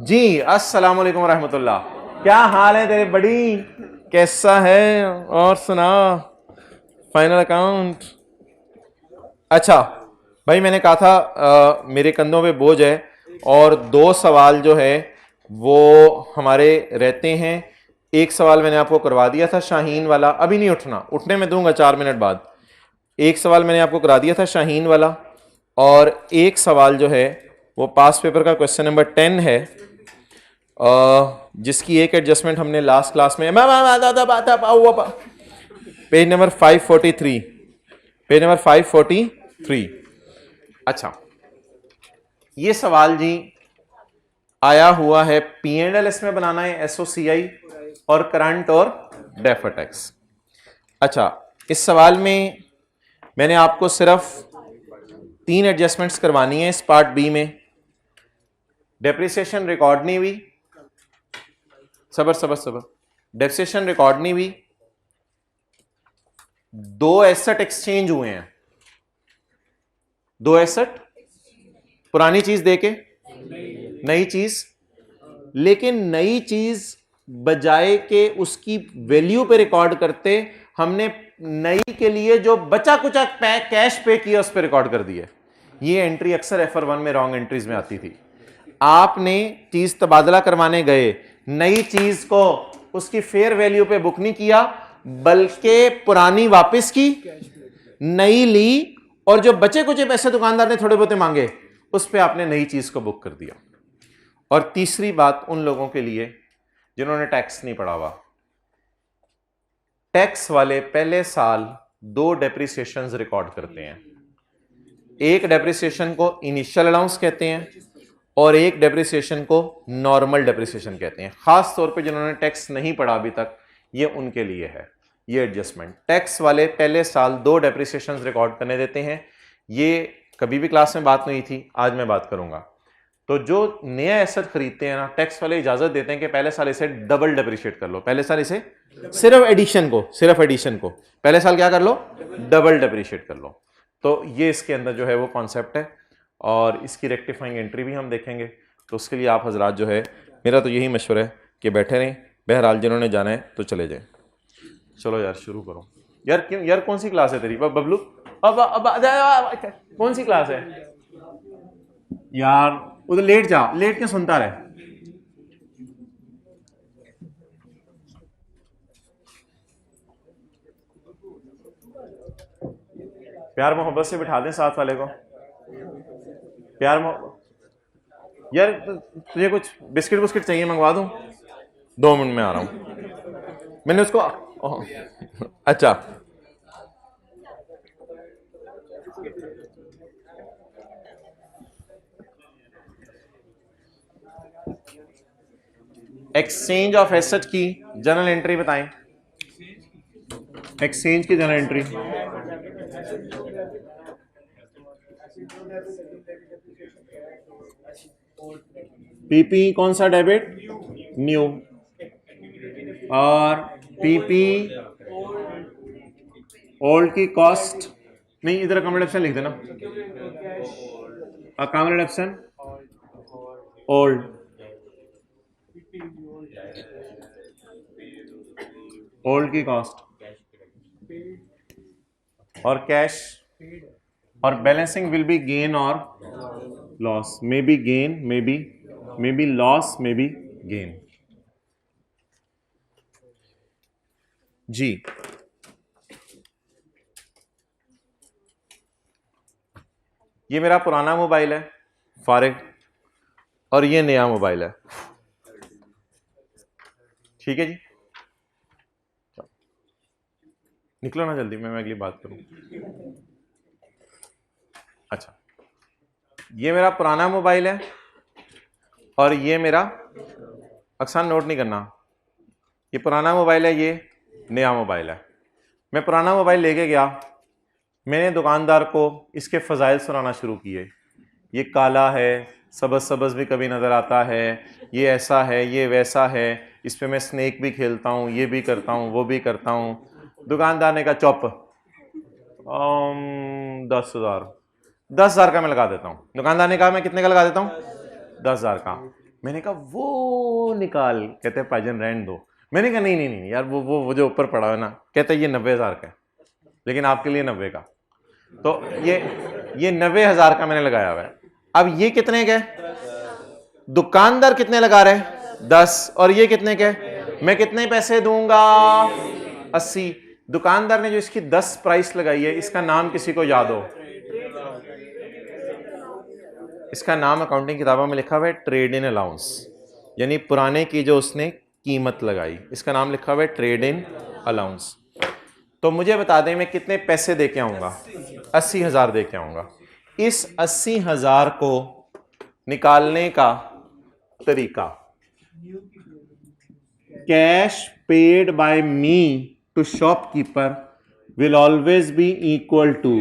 जी अस्सलाम वालेकुम रहमतुल्लाह। क्या हाल है तेरे बड़ी, कैसा है और सुना फाइनल अकाउंट। अच्छा भाई, मैंने कहा था मेरे कंधों पे बोझ है और दो सवाल जो है वो हमारे रहते हैं। एक सवाल मैंने आपको करवा दिया था शाहीन वाला, अभी नहीं उठना, उठने में दूंगा 4 मिनट बाद। एक सवाल मैंने आपको करा दिया था शाहीन वाला, और एक सवाल जो है वो पास पेपर का क्वेश्चन नंबर 10 है, जिसकी एक एडजस्टमेंट हमने लास्ट क्लास में, पेज नंबर 543, पेज नंबर 543। अच्छा, ये सवाल जी आया हुआ है P&L इसमें बनाना है, SOCI और करंट और डेफर टैक्स। अच्छा, इस सवाल में मैंने आपको सिर्फ 3 एडजस्टमेंट्स करवानी है इस पार्ट बी में। डेप्रिसिएशन रिकॉर्ड नहीं हुई, सबर सबर सबर, डेप्रिसिएशन रिकॉर्ड नहीं हुई। 2 एसेट एक्सचेंज हुए हैं, 2 एसेट, पुरानी चीज देके नई चीज, लेकिन नई चीज बजाय के उसकी वैल्यू पे रिकॉर्ड करते, हमने नई के लिए जो बचा कुचा कैश पे किया उस पर रिकॉर्ड कर दिया। ये एंट्री अक्सर FR1 में रॉन्ग एंट्रीज में आती थी। आपने चीज तबादला करवाने गए, नई चीज को उसकी फेयर वैल्यू पे बुक नहीं किया, बल्कि पुरानी वापस की, नई ली, और जो बचे कुछ पैसे दुकानदार ने थोड़े बहुते मांगे उस पे आपने नई चीज को बुक कर दिया। और तीसरी बात उन लोगों के लिए जिन्होंने टैक्स नहीं पढ़ा हुआ, टैक्स वाले पहले साल 2 डेप्रिसिएशन रिकॉर्ड करते हैं। एक डेप्रिसिएशन को इनिशियल अलाउंस कहते हैं और एक डेप्रिसिएशन को नॉर्मल डेप्रिसिएशन कहते हैं। खास तौर पे जिन्होंने टैक्स नहीं पढ़ा अभी तक, ये उनके लिए है ये एडजस्टमेंट। टैक्स वाले पहले साल 2 डेप्रिसिएशन रिकॉर्ड करने देते हैं। ये कभी भी क्लास में बात नहीं थी, आज मैं बात करूंगा। तो जो नया एसेट खरीदते हैं ना, टैक्स वाले इजाजत देते हैं कि पहले साल इसे डबल डेप्रिशिएट कर लो। पहले साल इसे सिर्फ एडिशन को पहले साल क्या कर लो, डबल डेप्रिशिएट कर लो। तो ये इसके अंदर जो है वो कॉन्सेप्ट है, और इसकी रेक्टिफाइंग एंट्री भी हम देखेंगे। तो उसके लिए आप हजरात जो है, मेरा तो यही मशवरा है कि बैठे रहें। बहरहाल जिन्होंने जाना है तो चले जाएं। चलो यार शुरू करो। यार क्यों यार, कौन सी क्लास है तेरी बबलू? अब कौन सी क्लास है यार? उधर लेट जा, लेट के सुनता रहे। प्यार मोहब्बत से बिठा दें साथ वाले को। प्यार मोहब्बत। यार तुझे कुछ बिस्किट बुस्किट चाहिए, मंगवा दूं? 2 मिनट में आ रहा हूं। मैंने उसको अच्छा, एक्सचेंज ऑफ एसेट की जनरल एंट्री बताएं। एक्सचेंज की जनरल एंट्री, पीपी कौन सा डेबिट? न्यू। और पीपी ओल्ड की कॉस्ट नहीं, इधर अकाउंट ऑप्शन लिख देना, अकाउंट ऑप्शन ओल्ड, ओल्ड की कॉस्ट, और कैश, और बैलेंसिंग विल बी गेन और loss, may be gain, may be loss, may be gain. जी ये मेरा पुराना मोबाइल है फारिग, और ये नया मोबाइल है, ठीक है जी। निकलो ना जल्दी, मैं अगली बात करूं। अच्छा, ये मेरा पुराना मोबाइल है और ये मेरा, अक्सर नोट नहीं करना, ये पुराना मोबाइल है, ये नया मोबाइल है। मैं पुराना मोबाइल लेके गया, मैंने दुकानदार को इसके फ़ज़ाइल सुनाना शुरू किए। ये काला है, सबज सबज भी कभी नज़र आता है, ये ऐसा है, ये वैसा है, इस पर मैं स्नेक भी खेलता हूँ, ये भी करता हूँ, वो भी करता हूँ। दुकानदार ने कहा चुप, 10,000 का मैं लगा देता हूँ। दुकानदार ने कहा मैं कितने का लगा देता हूँ? 10,000 का। मैंने कहा वो निकाल, कहते पाइजन रहने दो। मैंने कहा नहीं नहीं नहीं यार, वो जो ऊपर पड़ा है ना, कहते ये 90,000 का है, लेकिन आपके लिए 90 का। तो ये 90,000 का मैंने लगाया हुआ है। अब ये कितने का है? दुकानदार कितने लगा रहे हैं? 10। और ये कितने के? मैं कितने पैसे दूंगा? 80। दुकानदार ने जो इसकी 10 प्राइस लगाई है, इसका नाम किसी को याद हो? इसका नाम अकाउंटिंग किताबों में लिखा हुआ है ट्रेड इन अलाउंस, यानी पुराने की जो उसने कीमत लगाई, इसका नाम लिखा हुआ है ट्रेड इन अलाउंस। तो मुझे बता दें मैं कितने पैसे दे के आऊंगा? 80,000 दे के आऊंगा। इस 80,000 को निकालने का तरीका, cash paid by me to shopkeeper will always be equal to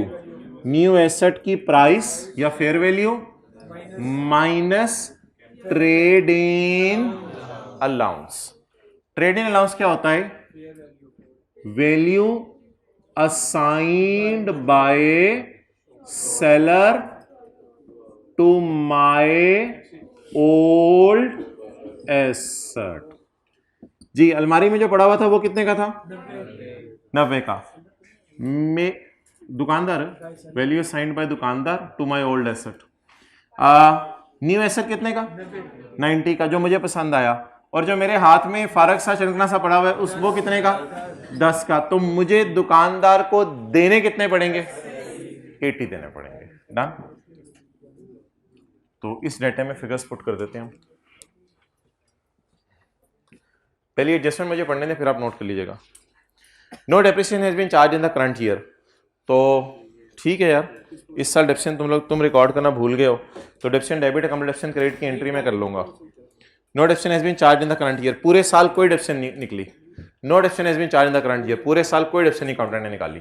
new asset की प्राइस या fair value minus trade in allowance. Trade in allowance क्या होता है? Value assigned by seller to my old asset. जी, अलमारी में जो पड़ा हुआ था वो कितने का था? 90 का। मैं दुकानदार, वैल्यू असाइंड बाय दुकानदार to my old asset. New asset कितने का? 90 का, जो मुझे पसंद आया। और जो मेरे हाथ में फारक सा चनकना सा पड़ा हुआ है उस वो कितने का? 10 का। तो मुझे दुकानदार को देने कितने पड़ेंगे? 80 देने पड़ेंगे। डन। तो इस डेटा में फिगर्स पुट कर देते हैं हम। पहले एडजस्टमेंट मुझे पढ़ने दें, फिर आप नोट कर लीजिएगा। No depreciation has been charge in the current year. तो ठीक है यार, इस साल डेप्रिसिएशन तुम रिकॉर्ड करना भूल गए हो, तो depreciation debit account depreciation credit की एंट्री में कर लूंगा। No depreciation has been charge in the current year, पूरे साल कोई डेप्रिसिएशन नहीं निकली। No depreciation has been charge in the current year, पूरे साल कोई डेप्रिसिएशन अकाउंटेंट ने निकाली।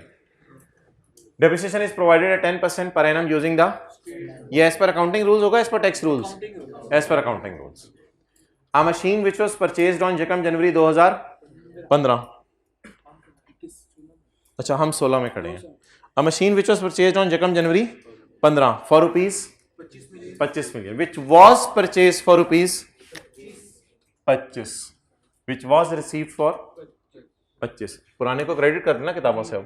Depreciation is provided at 10% per annum using the, ये एज पर अकाउंटिंग रूल्स होगा, as per tax rules? As per accounting rules. A machine which was purchased on January 2015। अच्छा, हम 16 में खड़े हैं। A machine which was purchased on January 15 for rupees 25 million, which was purchased for rupees 25, which was received for 25। पुराने को credit कर देना किताबों से, अब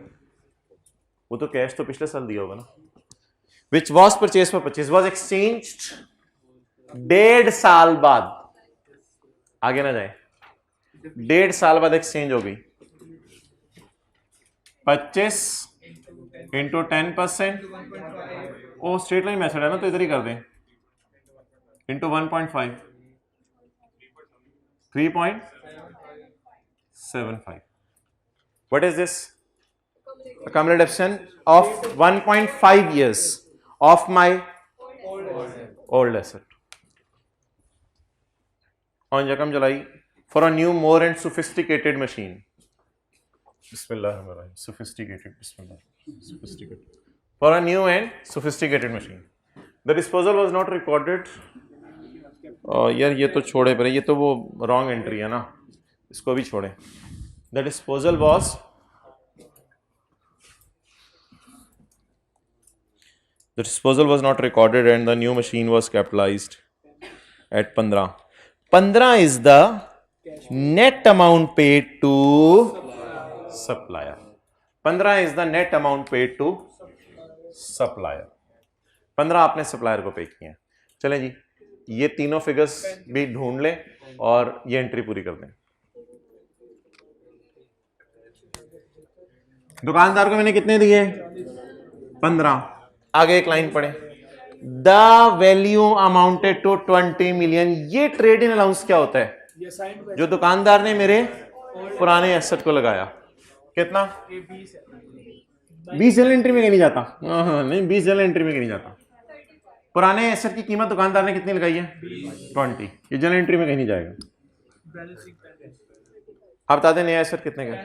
वो तो कैश तो पिछले साल दिया होगा ना। Which was purchased for 25 was exchanged 1.5 साल बाद, आगे ना जाए, 1.5 साल बाद एक्सचेंज हो गई। 25 इंटू 10%, ओ स्ट्रेट लाइन मेथड है ना, तो इधर ही कर दें, into 1.5, 3.75। What is this? accumulated depreciation of 1.5 years of my old asset on Jakam Jalai for a new, more and sophisticated machine. Bismillahirrahmanirrahim. Sophisticated. Bismillah. Sophisticated. For a new and sophisticated machine. The disposal was not recorded. यार ये तो छोड़े पर, ये तो वो wrong entry है ना, इसको भी छोड़े। The disposal was, the disposal was not recorded and the new machine was capitalized at 15. 15 is the net amount paid to supplier. 15 is the net amount paid to supplier. 15 आपने supplier को पे किए हैं। चलें जी, ये तीनों फिगर्स भी ढूंढ लें और ये एंट्री पूरी कर दें। दुकानदार को मैंने कितने दिए? 15। आगे एक लाइन पढ़े, the value amounted to 20 million. ये ट्रेड इन अलाउंस क्या होता है? जो दुकानदार ने मेरे पुराने एसेट को लगाया। कितना? 20 जनरल एंट्री में नहीं जाता। नहीं, 20 जनरल एंट्री में नहीं जाता। पुराने एसेट की कीमत दुकानदार ने कितनी लगाई है? 20। ये जनरल एंट्री में कहीं नहीं जाएगा। आप बता दें नया एसेट कितने का?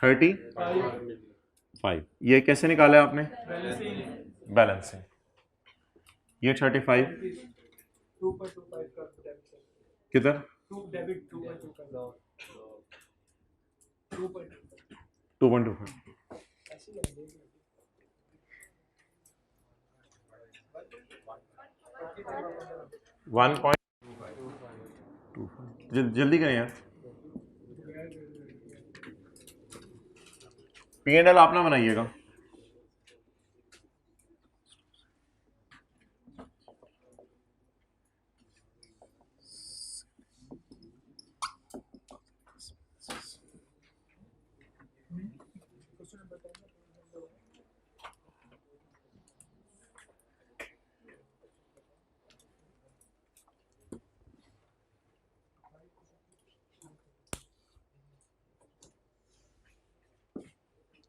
35। ये कैसे निकाला है आपने? बैलेंसिंग। ये 35 किधर? 2.25। 1.25 जल्दी करें यार। P&L आप ना बनाइएगा।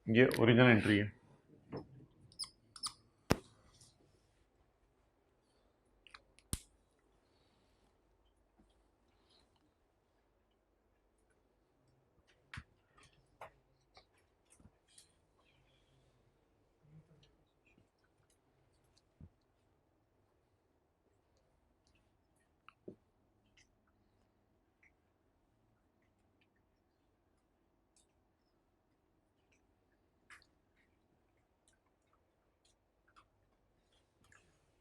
ये ओरिजिनल एंट्री है।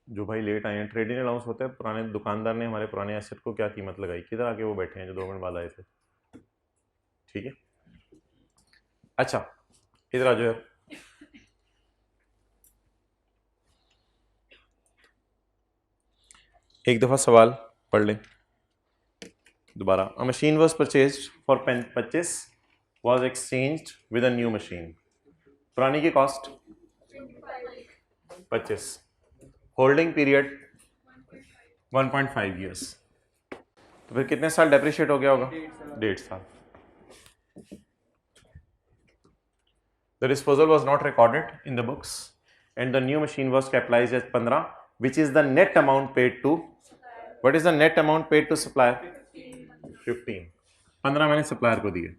जो भाई लेट आए हैं, ट्रेडिंग अलाउंस होता है, पुराने दुकानदार ने हमारे पुराने एसेट को क्या कीमत लगाई, किधर आके वो बैठे हैं जो 2 मिनट बाद आए थे। ठीक है, अच्छा इधर आ जाओ यार। एक दफा सवाल पढ़ लें दोबारा। अ machine was purchased for purchase was exchanged with a new machine. पुरानी की कॉस्ट 25, होल्डिंग पीरियड 1.5 ईयर्स। तो फिर कितने साल डेप्रिशिएट हो गया होगा? 1.5 साल। The disposal was not recorded in the books and the new machine was capitalized as 15, which is the net amount paid to, what is the net amount paid to supplier? 15। 15 मैंने supplier को दिए।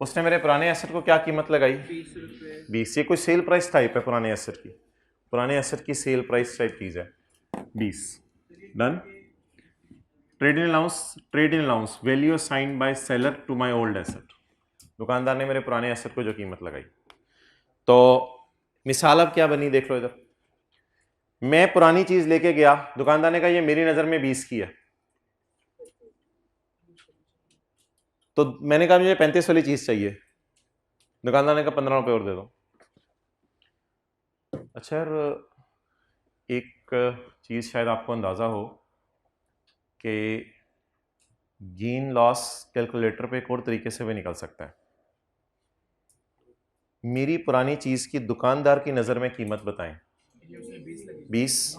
उसने मेरे पुराने asset को क्या कीमत लगाई? 20। ये कोई सेल प्राइस टाइप है पुराने एसेट की, पुराने एसेट की सेल प्राइस टाइप चीज है 20। Done. Trade in allowance value assigned by seller to my old asset. दुकानदार ने मेरे पुराने एसेट को जो कीमत लगाई। तो मिसाल अब क्या बनी देख लो इधर। मैं पुरानी चीज लेके गया, दुकानदार ने कहा ये मेरी नजर में 20 की है, तो मैंने कहा मुझे 35 वाली चीज चाहिए, दुकानदार ने कहा 15 रुपए और दे दो। अच्छा यार, एक चीज शायद आपको अंदाजा हो कि गेन लॉस कैलकुलेटर पे एक और तरीके से भी निकल सकता है। मेरी पुरानी चीज की दुकानदार की नजर में कीमत बताएं 20।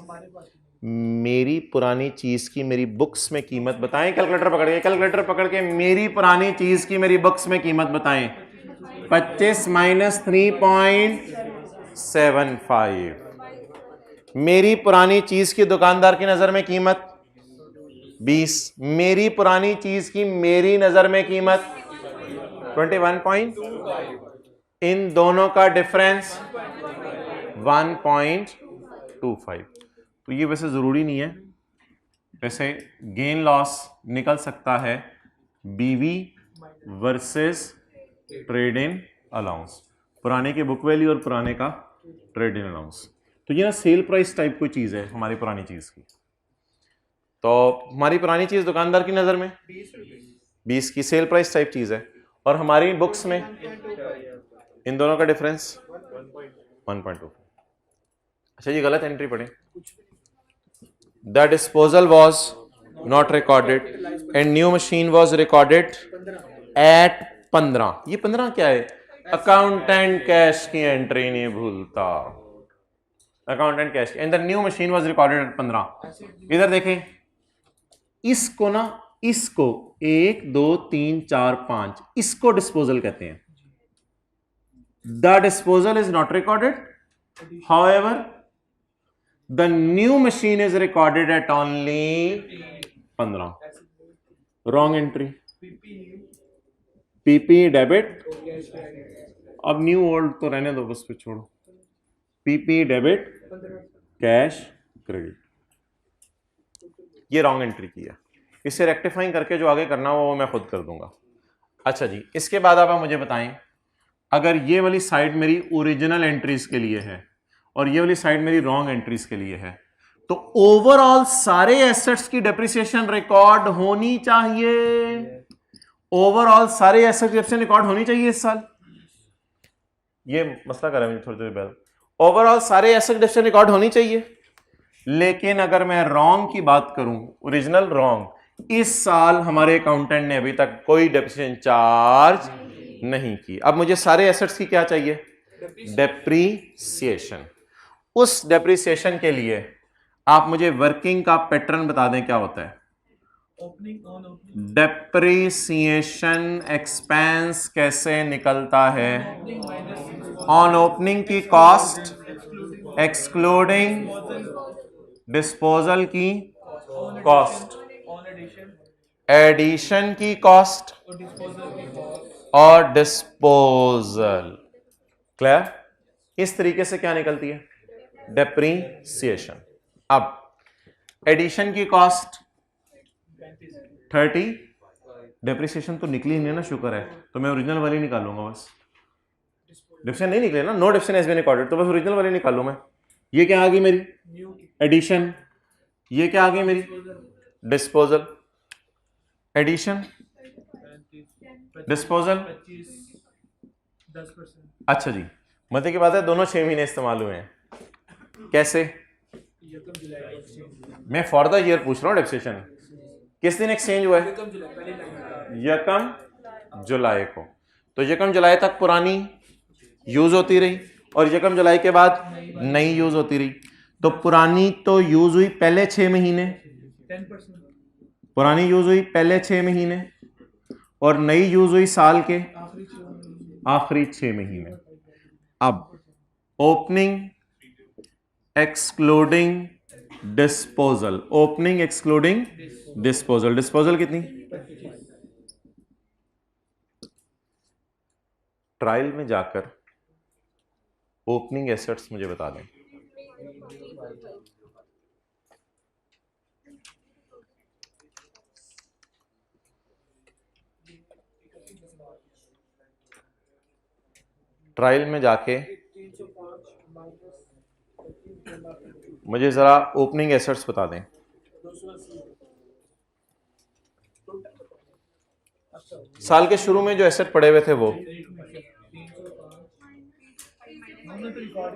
मेरी पुरानी चीज की मेरी बुक्स में कीमत बताएं। कैलकुलेटर पकड़ के मेरी पुरानी चीज की मेरी बुक्स में कीमत बताएं। 25 माइनस 3.75। मेरी पुरानी चीज की दुकानदार की नजर में कीमत 20। मेरी पुरानी चीज की मेरी नजर में कीमत 21.25। इन दोनों का डिफरेंस 1.25। तो ये वैसे जरूरी नहीं है, वैसे गेन लॉस निकल सकता है बीवी वर्सेस ट्रेड इन अलाउंस, पुराने के बुक वैल्यू और पुराने का ट्रेड इन अलाउंस। तो ये ना सेल प्राइस टाइप कोई चीज है हमारी पुरानी चीज की। तो हमारी पुरानी चीज दुकानदार की नजर में 20 की सेल प्राइस टाइप चीज है, और हमारी बुक्स में इन दोनों का डिफरेंस 1.2। अच्छा ये गलत एंट्री पढ़े। The disposal was not recorded and new machine was recorded at 15। ये 15 क्या है? अकाउंटेंट कैश की एंट्री नहीं भूलता, accountant cash and the new machine was recorded at 15। इधर देखें, इसको ना, इसको 1 2 3 4 5 इसको डिस्पोजल कहते हैं। The disposal is not recorded, however the new machine is recorded at only 15। wrong entry। PP debit, अब न्यू ओल्ड तो रहने दो, बस पे छोड़ो। पीपी डेबिट कैश क्रेडिट, ये रॉन्ग एंट्री की है। इसे रेक्टिफाइंग करके जो आगे करना हो वो मैं खुद कर दूंगा। अच्छा जी, इसके बाद आप मुझे बताएं, अगर ये वाली साइड मेरी ओरिजिनल एंट्रीज के लिए है और ये वाली साइड मेरी रॉन्ग एंट्रीज के लिए है, तो ओवरऑल सारे एसेट्स की डेप्रिसिएशन रिकॉर्ड होनी चाहिए, ओवरऑल सारे एसेट्स की डेप्रिसिएशन रिकॉर्ड होनी चाहिए इस साल। ये मसला कर रहा है मुझे थोड़ी देर बाद। ओवरऑल सारे एसेट की डेप्रिसिएशन रिकॉर्ड होनी चाहिए, लेकिन अगर मैं रॉन्ग की बात करूं, ओरिजिनल रॉन्ग, इस साल हमारे अकाउंटेंट ने अभी तक कोई डेप्रिसिएशन चार्ज नहीं की। अब मुझे सारे एसेट्स की क्या चाहिए? डेप्रिसिएशन। उस डेप्रिसिएशन के लिए आप मुझे वर्किंग का पैटर्न बता दें, क्या होता है? डेप्रिसिएशन एक्सपेंस कैसे निकलता है? ऑन ओपनिंग की कॉस्ट एक्सक्लूडिंग डिस्पोजल की कॉस्ट, एडिशन की कॉस्ट और डिस्पोजल। क्लियर? इस तरीके से क्या निकलती है? डेप्रिसिएशन। अब एडिशन की कॉस्ट 30, डेप्रिसिएशन तो निकली नहीं ना, शुक्र है, तो मैं ओरिजिनल वाली निकालूंगा बस। डिप्रेशन नहीं निकले ना, no depression has been recorded, तो बस ओरिजिनल वाली निकालू मैं। ये क्या आ गई मेरी? एडिशन। ये क्या आ गई मेरी? डिस्पोजल। Addition, disposal. अच्छा जी, मतलब की बात है दोनों 6 महीने इस्तेमाल हुए हैं। कैसे? मैं फॉर द ईयर पूछ रहा हूँ। डेप्रिसिएशन किस दिन एक्सचेंज हुआ है? यकम जुलाई को। तो यकम जुलाई तक पुरानी यूज होती रही और यकम जुलाई के बाद नई यूज होती रही। तो पुरानी तो यूज हुई पहले 6 महीने, पुरानी यूज हुई पहले 6 महीने और नई यूज हुई साल के आखिरी 6 महीने। अब opening excluding disposal, opening excluding disposal, disposal कितनी? ट्रायल में जाकर ओपनिंग एसेट्स मुझे बता दें। ट्रायल में जाके मुझे जरा ओपनिंग एसेट्स बता दें। साल के शुरू में जो एसेट पड़े हुए थे वो।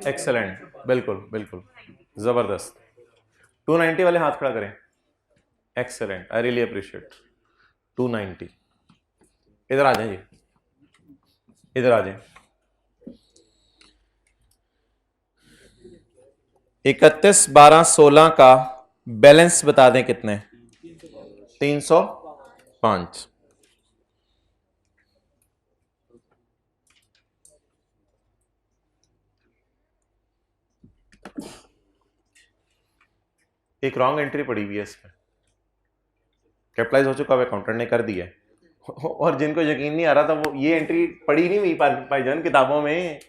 एक्सेलेंट, बिल्कुल बिल्कुल जबरदस्त। 290 वाले हाथ खड़ा करें। Excellent, I really appreciate. 290। इधर आ जाए जी, इधर आ जाए। 31/12/16 का बैलेंस बता दें कितने? 305। एक रॉन्ग एंट्री पड़ी हुई है इसमें, कैपिटलाइज हो चुका है, अकाउंटेंट ने कर दिया है। और जिनको यकीन नहीं आ रहा था वो ये एंट्री पढ़ी नहीं हुई भाईजान किताबों में।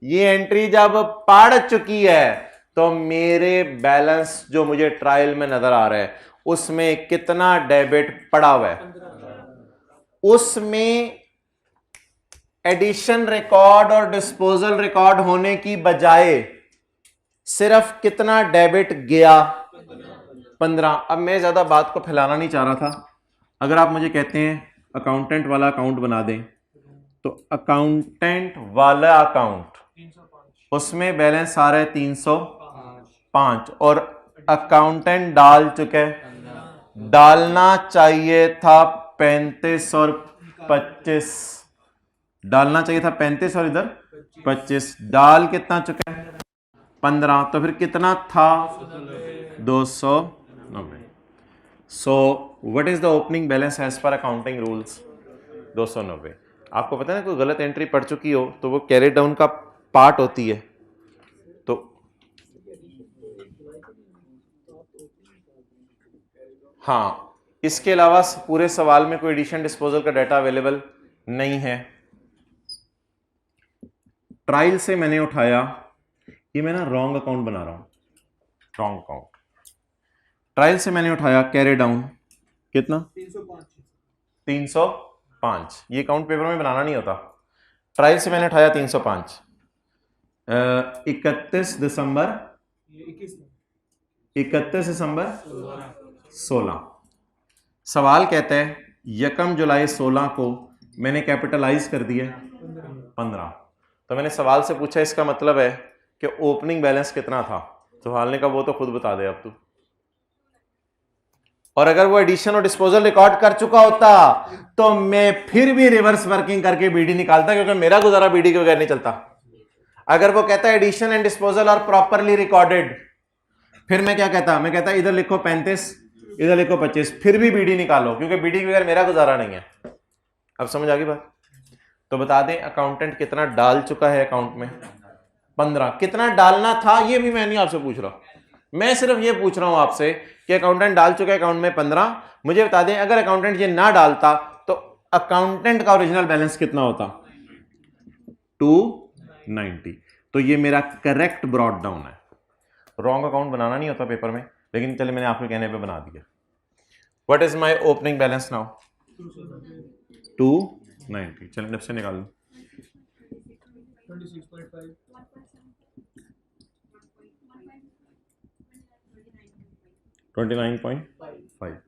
ये एंट्री जब पढ़ चुकी है तो मेरे बैलेंस जो मुझे ट्रायल में नजर आ रहा है उसमें कितना डेबिट पड़ा हुआ है, उसमें एडिशन रिकॉर्ड और डिस्पोजल रिकॉर्ड होने की बजाय सिर्फ कितना डेबिट गया? 15। अब मैं ज्यादा बात को फैलाना नहीं चाह रहा था। अगर आप मुझे कहते हैं अकाउंटेंट वाला अकाउंट बना दें, तो अकाउंटेंट वाला अकाउंट उसमें बैलेंस आ रहा है 305 और अकाउंटेंट डाल चुके, डालना चाहिए था 35 और 25, डालना चाहिए था 35 और इधर 25, डाल कितना चुका है? 15। तो फिर कितना था? 290। So what is the opening balance as per accounting rules? 290। आपको पता है ना, कोई गलत एंट्री पड़ चुकी हो तो वो कैरी डाउन का पार्ट होती है। तो हाँ, इसके अलावा पूरे सवाल में कोई एडिशन डिस्पोजल का डाटा अवेलेबल नहीं है। ट्रायल से मैंने उठाया, ये मैं ना रॉन्ग अकाउंट बना रहा हूं, रॉन्ग अकाउंट। ट्रायल से मैंने उठाया कैरी डाउन कितना? 305। ये अकाउंट पेपर में बनाना नहीं होता। ट्रायल से मैंने उठाया 305। 31 दिसंबर 31 दिसंबर 16। सवाल कहता है 1 जुलाई 16 को मैंने कैपिटलाइज कर दिया 15। तो मैंने सवाल से पूछा इसका मतलब है कि ओपनिंग बैलेंस कितना था। सवाल ने कहा वो तो खुद बता दे अब तू। और अगर वो एडिशन और डिस्पोजल रिकॉर्ड कर चुका होता तो मैं फिर भी रिवर्स वर्किंग करके बीडी निकालता, क्योंकि मेरा गुजारा बीडी के बगैर नहीं चलता। अगर वो कहता है addition and disposal are properly recorded, फिर मैं क्या कहता, मैं कहता इधर लिखो 35, इधर लिखो 25, फिर भी बीडी निकालो, क्योंकि बीडी के बगैर मेरा गुजारा नहीं है। अब समझ आ गई बात? तो बता दें अकाउंटेंट कितना डाल चुका है अकाउंट में 15। कितना डालना था ये भी मैं नहीं आपसे पूछ रहा, मैं सिर्फ ये पूछ रहा हूं आपसे कि अकाउंटेंट डाल चुका है अकाउंट में 15। मुझे बता दें अगर अकाउंटेंट ये ना डालता तो अकाउंटेंट का ओरिजिनल बैलेंस कितना होता? 290। तो ये मेरा करेक्ट ब्रॉड डाउन है। रॉन्ग अकाउंट बनाना नहीं होता पेपर में, लेकिन चलिए मैंने आपके कहने पे बना दिया। What is my opening balance now? 290। चलिए जब से निकाल लो 26.5 29.5।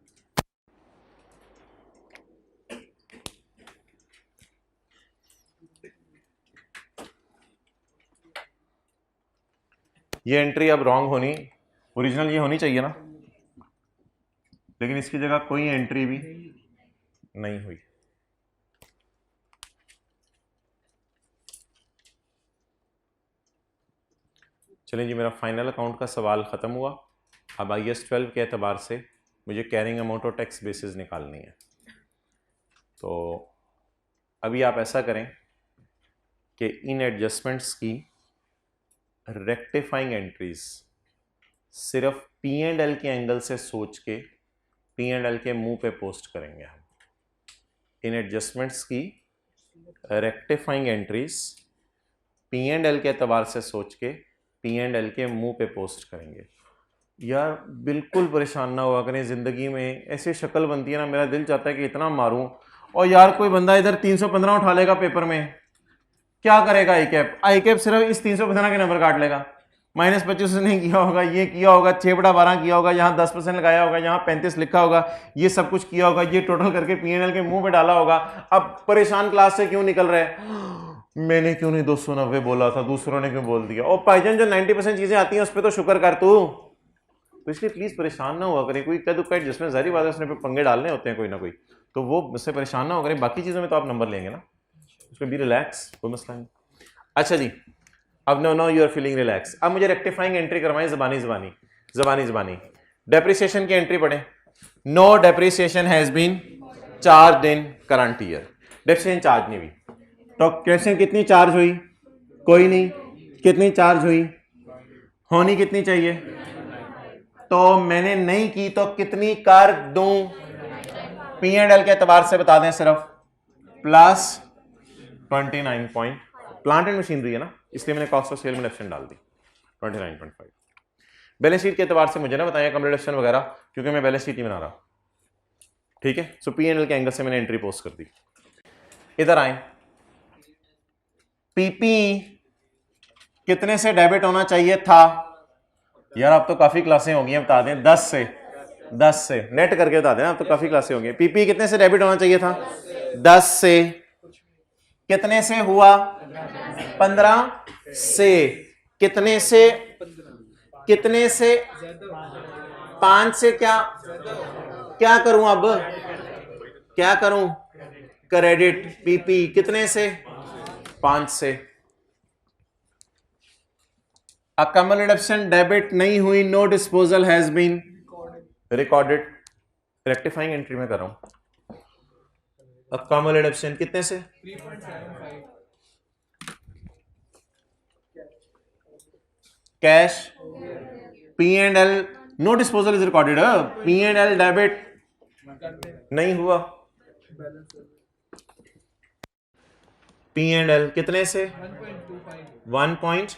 ये एंट्री अब रॉन्ग होनी, ओरिजिनल ये होनी चाहिए ना, लेकिन इसकी जगह कोई एंट्री भी नहीं हुई। चलिए जी, मेरा फाइनल अकाउंट का सवाल ख़त्म हुआ। अब IAS 12 के एतबार से मुझे कैरिंग अमाउंट और टैक्स बेसिस निकालनी है। तो अभी आप ऐसा करें कि इन एडजस्टमेंट्स की रेक्टिफाइंग एंट्रीज सिर्फ P&L के एंगल से सोच के P&L के मुंह पे पोस्ट करेंगे हम। इन एडजस्टमेंट्स की रेक्टिफाइंग एंट्रीज P&L के एतबार से सोच के P&L के मुंह पे पोस्ट करेंगे। यार बिल्कुल परेशान ना हुआ करें, ज़िंदगी में ऐसी शक्ल बनती है ना, मेरा दिल चाहता है कि इतना मारूं। और यार कोई बंदा इधर 315 उठा लेगा पेपर में, क्या करेगा आई कैप सिर्फ इस 315 के नंबर काट लेगा। -25 नहीं किया होगा, ये किया होगा 6/12 किया होगा, यहाँ 10% लगाया होगा, यहाँ 35 लिखा होगा, ये सब कुछ किया होगा, ये टोटल करके P&L के मुंह पे डाला होगा। अब परेशान क्लास से क्यों निकल रहे हैं? मैंने क्यों नहीं 290 बोला था, दूसरों ने क्यों बोल दिया? और भाईजान जो 90% चीजें आती हैं उस पर तो शुक्र कर तू। तो इसलिए प्लीज परेशान ना हुआ करें। कोई कद जिसमें जारी बात है उसने पे पंगे डालने होते हैं कोई ना कोई, तो वो मुझसे परेशान ना हो करें। बाकी चीजों में तो आप नंबर लेंगे ना, उसमें भी रिलैक्स, कोई मसला नहीं। अच्छा जी, अब no you are feeling relax. अब मुझे रेक्टिफाइंग एंट्री करवाएं जबानी। डेप्रिसिएशन की एंट्री पढ़े। No depreciation has been charge in current year. Depreciation charge नहीं हुई, तो क्वेश्चन कितनी चार्ज हुई? कोई नहीं। कितनी चार्ज हुई? होनी कितनी चाहिए? तो मैंने नहीं की तो कितनी कर दूं? P&L के एतबार से बता दें सिर्फ +29 प्लांट एंड मशीनरी है ना, इसलिए मैंने कॉस्ट ऑफ सेल में डिडक्शन डाल दी 29.5। बैलेंस शीट के एतबार से मुझे ना बताया कम डिडक्शन वगैरह, क्योंकि मैं बैलेंस शीट ही बना रहा। ठीक है, सो P&L के एंगल से मैंने एंट्री पोस्ट कर दी। इधर आए, पीपी कितने से डेबिट होना चाहिए था? यार आप तो काफी क्लासें हो गई हैं, बता दें 10 से नेट करके बता दें, आप तो काफी क्लासें हो गई। पीपी कितने से डेबिट होना चाहिए था? 10 से। कितने से हुआ? 15 से। कितने से? 5 से। क्या करूं अब? क्या करूं? क्रेडिट पीपी कितने से? 5 से। अकमल रिडक्शन डेबिट नहीं हुई, no disposal has been recorded. Rectifying entry में कर रहा हूं। अकमल रिडक्शन कितने से? 3.75 cash P&L no disposal is recorded. P&L debit नहीं हुआ। P&L कितने से? 1.25।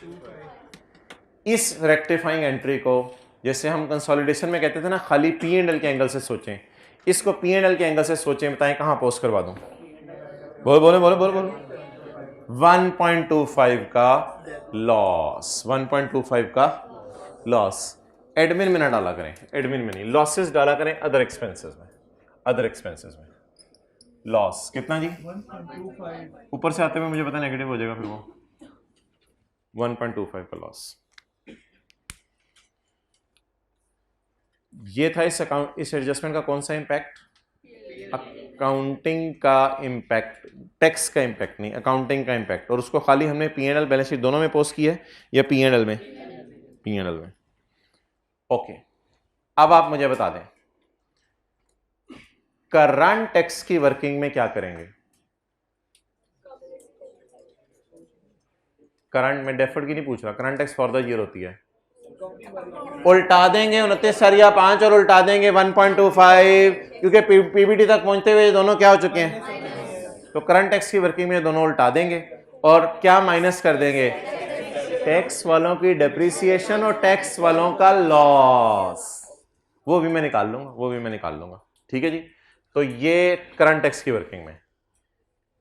इस रेक्टिफाइंग एंट्री को जैसे हम कंसोलिडेशन में कहते थे ना, खाली P&L के एंगल से सोचें, इसको P&L के एंगल से सोचें। बताएं कहां पोस्ट करवा दूं? बोलो 1.25 का लॉस। 1.25 का लॉस। एडमिन में ना डाला करें, एडमिन में नहीं, लॉसेस डाला करें अदर एक्सपेंसेस में, अदर एक्सपेंसेस में। लॉस कितना जी? 1.25। ऊपर से आते हुए मुझे पता नेगेटिव हो जाएगा फिर वो 1.25 का लॉस। ये था इस अकाउंट, इस एडजस्टमेंट का कौन सा इंपैक्ट? अकाउंटिंग का इंपैक्ट, टैक्स का इंपैक्ट नहीं, अकाउंटिंग का इंपैक्ट। और उसको खाली हमने P&L बैलेंस शीट दोनों में पोस्ट किया है या P&L में? P&L में। ओके, अब आप मुझे बता दें करंट टैक्स की वर्किंग में क्या करेंगे? करंट में डेफर्ड की नहीं पूछ रहा, current tax for the year होती है। उल्टा देंगे 29 सरिया 5 और उल्टा देंगे 1.25, क्योंकि पीबीटी तक पहुंचते हुए ये दोनों क्या हो चुके हैं। तो करंट टैक्स की वर्किंग में दोनों उल्टा देंगे और क्या माइनस कर देंगे? टैक्स वालों की डेप्रिसिएशन और टैक्स वालों का लॉस, वो भी मैं निकाल लूंगा, वो भी मैं निकाल लूंगा। ठीक है जी। तो ये करंट टैक्स की वर्किंग में।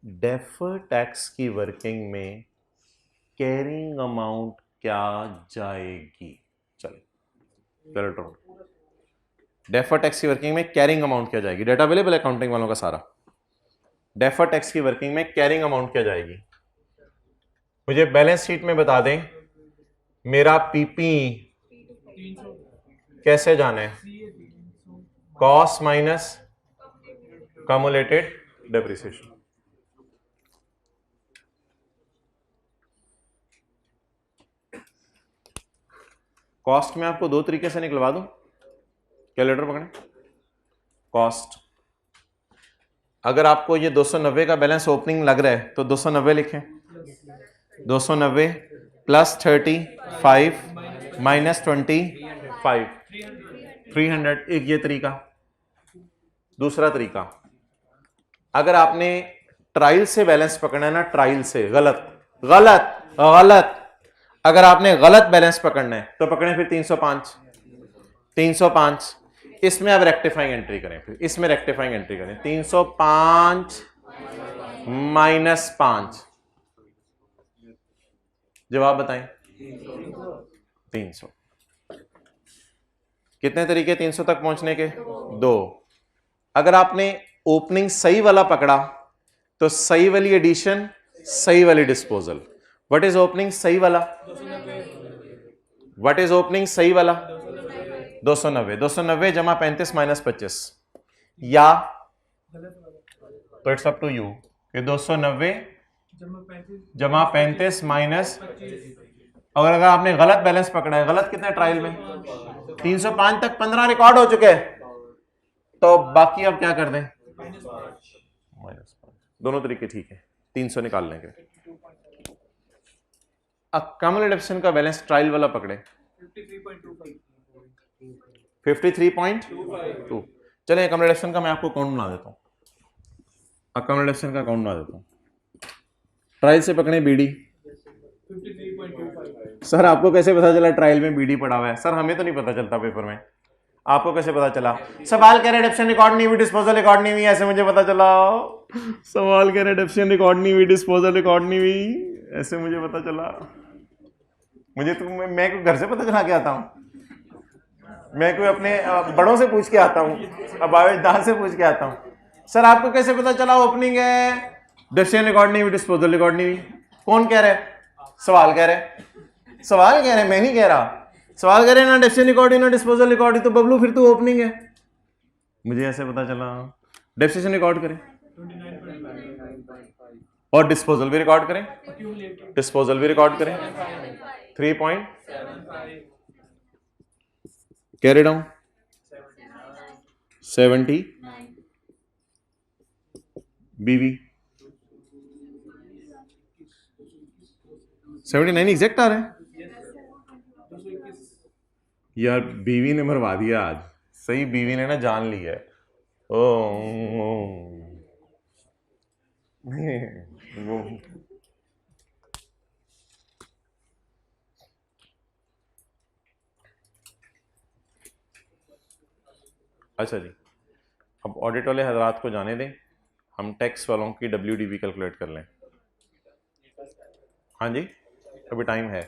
डेफर्ड टैक्स की वर्किंग में कैरिंग अमाउंट क्या जाएगी? चलो डेफर्ड टैक्स की वर्किंग में कैरिंग अमाउंट क्या जाएगी? डेटा अवेलेबल है अकाउंटिंग वालों का सारा। डेफर्ड टैक्स की वर्किंग में कैरिंग अमाउंट क्या जाएगी? मुझे बैलेंस शीट में बता दें मेरा पीपी कैसे जाना है? Cost minus cumulated depreciation. Cost में आपको दो तरीके से निकलवा दूं, कैलकुलेटर पकड़ें। कॉस्ट, अगर आपको ये 290 का बैलेंस ओपनिंग लग रहा है तो 290 लिखें, 290 प्लस 35 माइनस 25 300। एक ये तरीका। दूसरा तरीका, अगर आपने ट्रायल से बैलेंस पकड़ना है ना, ट्रायल से, गलत गलत गलत, अगर आपने गलत बैलेंस पकड़ना है तो पकड़ें फिर 305। 305 इसमें अब रेक्टिफाइंग एंट्री करें, फिर इसमें रेक्टिफाइंग एंट्री करें। 305 माइनस 5, जवाब बताएं। 300। कितने तरीके 300 तक पहुंचने के? दो। अगर आपने ओपनिंग सही वाला पकड़ा तो सही वाली एडिशन, सही वाली डिस्पोजल। व्हाट इज ओपनिंग सही वाला? व्हाट इज ओपनिंग सही वाला? 290। 290 जमा 35 माइनस 25, या तो इट्स अप टू यू कि 290 जमा 35 माइनस, और अगर आपने गलत बैलेंस पकड़ा है, गलत कितने ट्रायल में? 305 तक 15 रिकॉर्ड हो चुके हैं, तो बाकी अब क्या कर दें? माइनस 5। दोनों तरीके ठीक है, 300 निकाल लेंगे। अक्यूमुलेशन का बैलेंस ट्रायल वाला पकड़े 53.2। चलें अक्यूमुलेशन का मैं आपको अकाउंट बना देता हूं, अक्यूमुलेशन का अकाउंट बना देता हूं। ट्रायल से पकड़े बीडी। 53.25। सर आपको कैसे पता चला ट्रायल में बीडी पड़ा हुआ है? सर हमें तो नहीं पता चलता पेपर में, आपको कैसे पता चला? सवाल कह रहे डिस्पोजल रिकॉर्ड नहीं हुई, डिस्पोजल रिकॉर्ड नहीं हुई, ऐसे मुझे पता चला। सवाल कह रहे डिस्पोजल रिकॉर्ड नहीं हुई, डिस्पोजल रिकॉर्ड नहीं हुई, ऐसे मुझे पता चला। मुझे तो मैं कोई घर से पता चला के आता हूँ, मैं कोई अपने बड़ों से पूछ के आता हूँ, अबावेजदार से पूछ के आता हूँ। सर आपको कैसे पता चला ओपनिंग है, डिस्पोजल रिकॉर्ड नहीं हुई, डिस्पोजल रिकॉर्ड नहीं हुई? कौन कह रहा है? सवाल कह रहे, सवाल कह रहे, मैं नहीं कह रहा। सवाल करें ना डेप्सियन रिकॉर्ड ना डिस्पोजल रिकॉर्ड, तो बबलू फिर तो ओपनिंग है। मुझे ऐसे पता चला। डेप्सियन रिकॉर्ड करें और डिस्पोजल भी रिकॉर्ड करें, डिस्पोजल भी रिकॉर्ड करें। 3 कैरी डाउन 70 बीवी 79 एग्जैक्ट आ रहे हैं यार। बीवी ने मरवा दिया आज, सही बीवी ने ना जान ली है। ओ वो अच्छा जी, अब ऑडिट वाले हजरात को जाने दें, हम टैक्स वालों की WDV कैलकुलेट कर लें। हाँ जी, अभी टाइम है,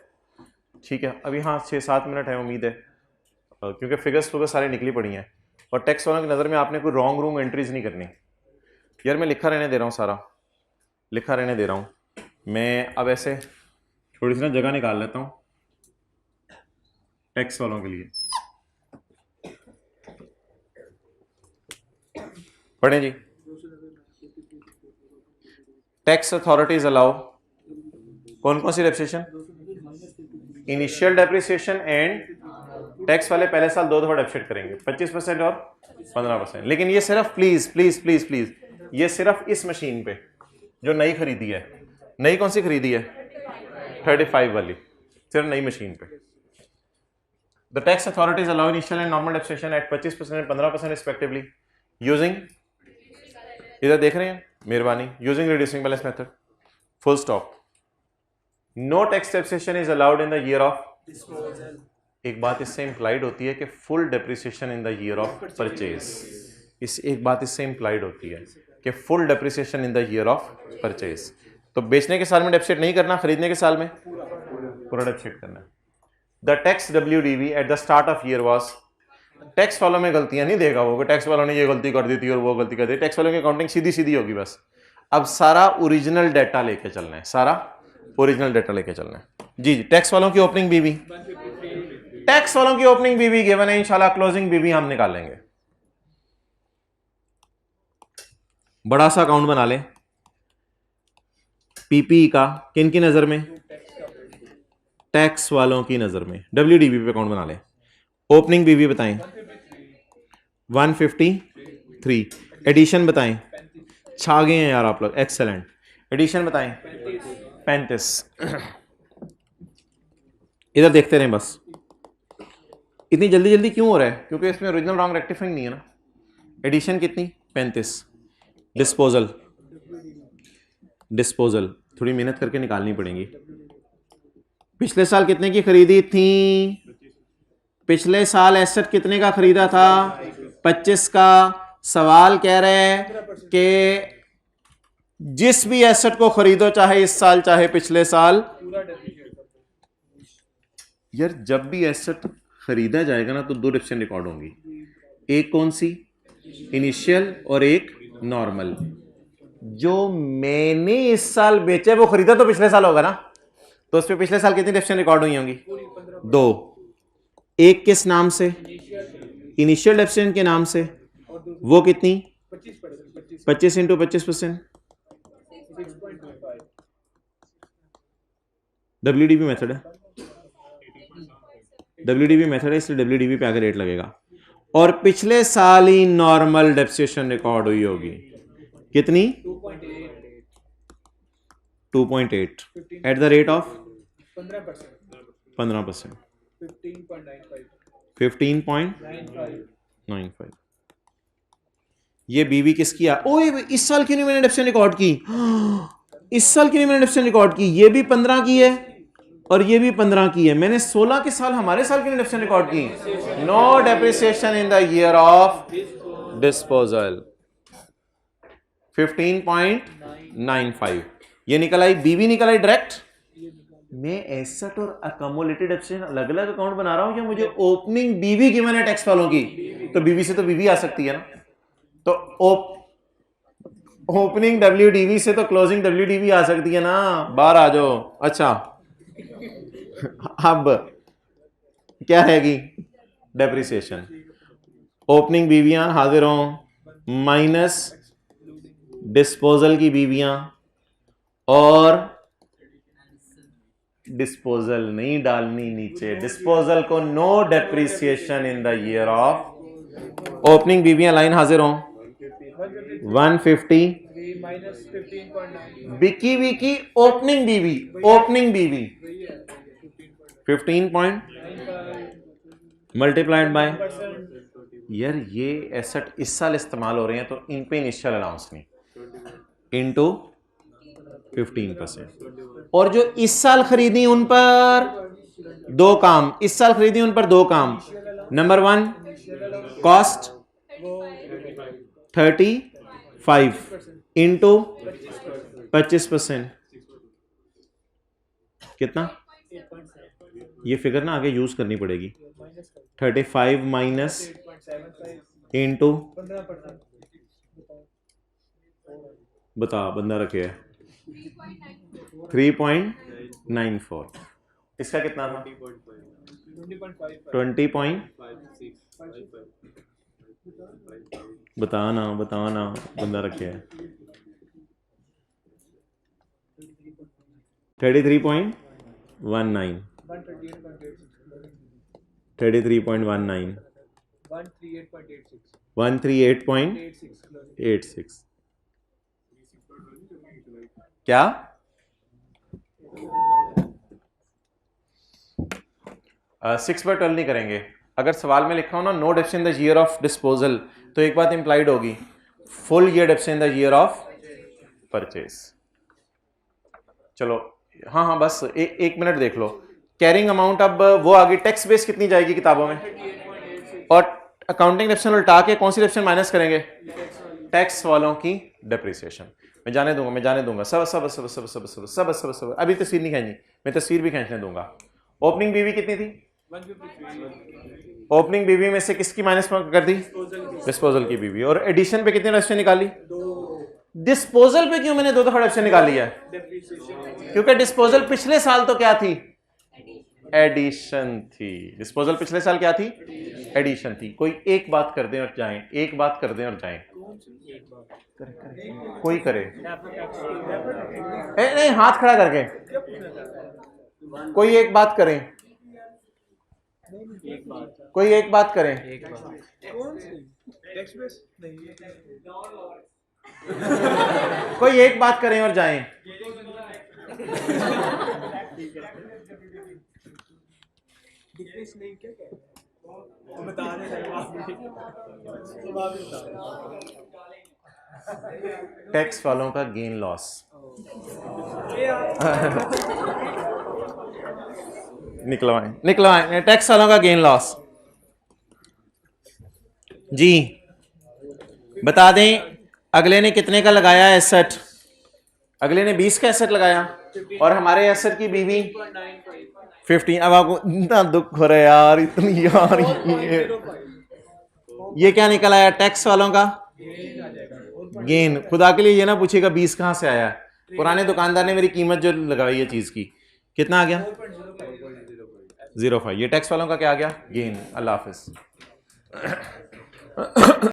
ठीक है, अभी हाँ 6-7 मिनट है, उम्मीद है क्योंकि फिगर्स सारी निकली पड़ी हैं और टैक्स वालों की नज़र में आपने कोई रॉन्ग रूम एंट्रीज नहीं करनी। यार मैं लिखा रहने दे रहा हूँ, सारा लिखा रहने दे रहा हूँ। मैं अब ऐसे थोड़ी सी ना जगह निकाल लेता हूँ टैक्स वालों के लिए। पढ़ें जी। टैक्स अथॉरिटीज अलाउ कौन कौन सी depreciation? Initial depreciation and tax वाले पहले साल 2 दफा डेप्रिसिएट करेंगे, 25% और 15%। लेकिन ये सिर्फ प्लीज प्लीज प्लीज प्लीज ये सिर्फ इस मशीन पे जो नई खरीदी है। नई कौन सी खरीदी है? 35 वाली, सिर्फ नई मशीन पे। The tax authorities allow initial and normal depreciation at 25% and 15% respectively using, इधर देख रहे हैं मेहरबानी, using reducing balance method, full stop. No tax depreciation is allowed in the year of disposal. एक बात इससे इंप्लाइड होती है कि full depreciation in the year of purchase. इस एक बात इससे इंप्लाइड होती है कि full depreciation in the year of purchase. तो बेचने के साल में डेप्रिसिएट नहीं करना, खरीदने के साल में पूरा डेप्रिसिएट करना है। The tax WDV at the start of year was, tax वालों में गलतियां नहीं देगा वो, टैक्स वालों ने ये गलती कर दी थी और वो गलती कर दी। टैक्स वालों की अकाउंटिंग सीधी सीधी होगी बस। अब सारा ओरिजिनल डाटा लेके चलना है, सारा ओरिजिनल डाटा लेके चलना है जी। टैक्स वालों की ओपनिंग बीवी, टैक्स वालों की ओपनिंग बीवी गिवन है, इंशाल्लाह क्लोजिंग बीवी हम निकालेंगे। बड़ा सा अकाउंट बना लें पीपी का, किन की नजर में? टैक्स वालों की नजर में। WDV पे अकाउंट बना लें। ओपनिंग बीवी बताएं 153, एडिशन बताएं, छा गए हैं यार आप लोग, एक्सेलेंट। एडिशन बताएं 35। इधर देखते रहें बस। इतनी जल्दी जल्दी क्यों हो रहा है? क्योंकि इसमें ओरिजिनल रॉन्ग रेक्टिफाइंग नहीं है ना। एडिशन कितनी? 35। डिस्पोजल, डिस्पोजल थोड़ी मेहनत करके निकालनी पड़ेगी। पिछले साल कितने की खरीदी थी? पिछले साल एसेट कितने का खरीदा था? 25 का। सवाल कह रहे हैं कि जिस भी एसेट को खरीदो, चाहे इस साल चाहे पिछले साल, यार जब भी एसेट खरीदा जाएगा ना तो 2 डेप्रिसिएशन रिकॉर्ड होंगी। एक कौन सी? इनिशियल और एक नॉर्मल। जो मैंने इस साल बेचे वो खरीदा तो पिछले साल होगा ना, तो उस पर पिछले साल कितनी डेप्रिसिएशन रिकॉर्ड हुई होंगी? 2। एक किस नाम से? इनिशियल डेप्रिसिएशन के नाम से। वो कितनी? 25 इंटू 25%। WDV मेथड है, WDV मेथड है, इसलिए WDV पे आगे रेट लगेगा। और पिछले साल ही नॉर्मल डेप्रिसिएशन रिकॉर्ड हुई होगी। कितनी? 2.8 एट द रेट ऑफ 15%। 15.95। ये बीवी किसकी आ? ओए इस साल क्यों नहीं मैंने डेप्रिसिएशन रिकॉर्ड की? इस साल क्यों नहीं मैंने डेप्रिसिएशन रिकॉर्ड की? ये भी 15 की है और ये भी 15 की है। मैंने 16 के साल, हमारे साल क्यों नहीं डेप्रिसिएशन रिकॉर्ड की? No depreciation in the year of disposal. 15.95 ये निकल आई, बीवी निकल आई डायरेक्ट। मैं एसेट और अकोमोलेटेड डेप्रिसिएशन अलग अलग अकाउंट बना रहा हूं या मुझे ओपनिंग बीवी गिवन है टैक्स वालों की? तो बीवी से तो बीवी आ सकती है ना। तो ओपनिंग WDV से तो क्लोजिंग WDV आ सकती है ना। बाहर आ जाओ। अच्छा अब क्या रहेगी? डेप्रिसिएशन। ओपनिंग बीवियां हाजिर हो माइनस डिस्पोजल की बीवियां, और डिस्पोजल नहीं डालनी नीचे, डिस्पोजल को no depreciation in the year of. Opening बीवियां लाइन हाजिर हो 150 बिकी विकी ओपनिंग बीवी, ओपनिंग बीवी 15 मल्टीप्लाइड बाय। यार ये एसेट इस साल इस्तेमाल हो रहे हैं तो इन पे इनिशियल अलाउंस नहीं, इनटू 15%। और जो इस साल खरीदी उन पर 2 काम, इस साल खरीदी उन पर 2 काम। नंबर 1 कॉस्ट 35 इंटू 25%, कितना? ये फिगर ना आगे यूज करनी पड़ेगी। 35 माइनस इंटू बता बंदा रखे है 3.94। इसका कितना था? 20. बता ना बंदा रखे है 33.19 33.19 138.86 क्या? सिक्स बाय 12 नहीं करेंगे। अगर सवाल में लिखा हो ना no depth in the year of disposal, तो एक बात इंप्लाइड होगी full year depth in the year of purchase. चलो हाँ बस एक मिनट देख लो। कैरिंग अमाउंट अब वो आ गई। टैक्स बेस कितनी जाएगी किताबों में? और अकाउंटिंग डेप्शन उल्टा के कौन सी डेप्शन माइनस करेंगे? टैक्स वालों की डेप्रिसिएशन। मैं जाने दूंगा सब सब सब सब सब सब सब सब सब। अभी तस्वीर नहीं खींचनी, मैं तस्वीर भी खींचने दूंगा। ओपनिंग बीवी कितनी थी? ओपनिंग बीवी में से किसकी माइनस कर दी? डिस्पोजल की बीवी। और एडिशन पे कितनी डेप्शन निकाली? डिस्पोजल पे क्यों मैंने 2 दफा डेप्शन निकाली है? क्योंकि डिस्पोजल पिछले साल तो क्या थी? एडिशन थी। डिस्पोजल पिछले साल क्या थी? एडिशन थी। कोई एक बात कर दें और जाएं, एक बात कर दें और जाएं। कोई करे नहीं, हाथ खड़ा करके कोई एक बात करें, कोई एक बात करें। कोई एक बात करें और जाएं। टैक्स वालों का गेन लॉस निकलवाएं टैक्स वालों का गेन लॉस जी बता दें। अगले ने कितने का लगाया एसेट? अगले ने 20 का एसेट लगाया और हमारे एसेट की बीवी 15। अब आपको इतना दुख हो रहा है यार, इतनी यार ये क्या निकल आया? टैक्स वालों का गेन। खुदा के लिए ये ना पूछेगा 20 कहां से आया। पुराने दुकानदार ने मेरी कीमत जो लगाई है चीज की, कितना आ गया? 0.05। ये टैक्स वालों का क्या आ गया? गेन। अल्लाह हाफिज।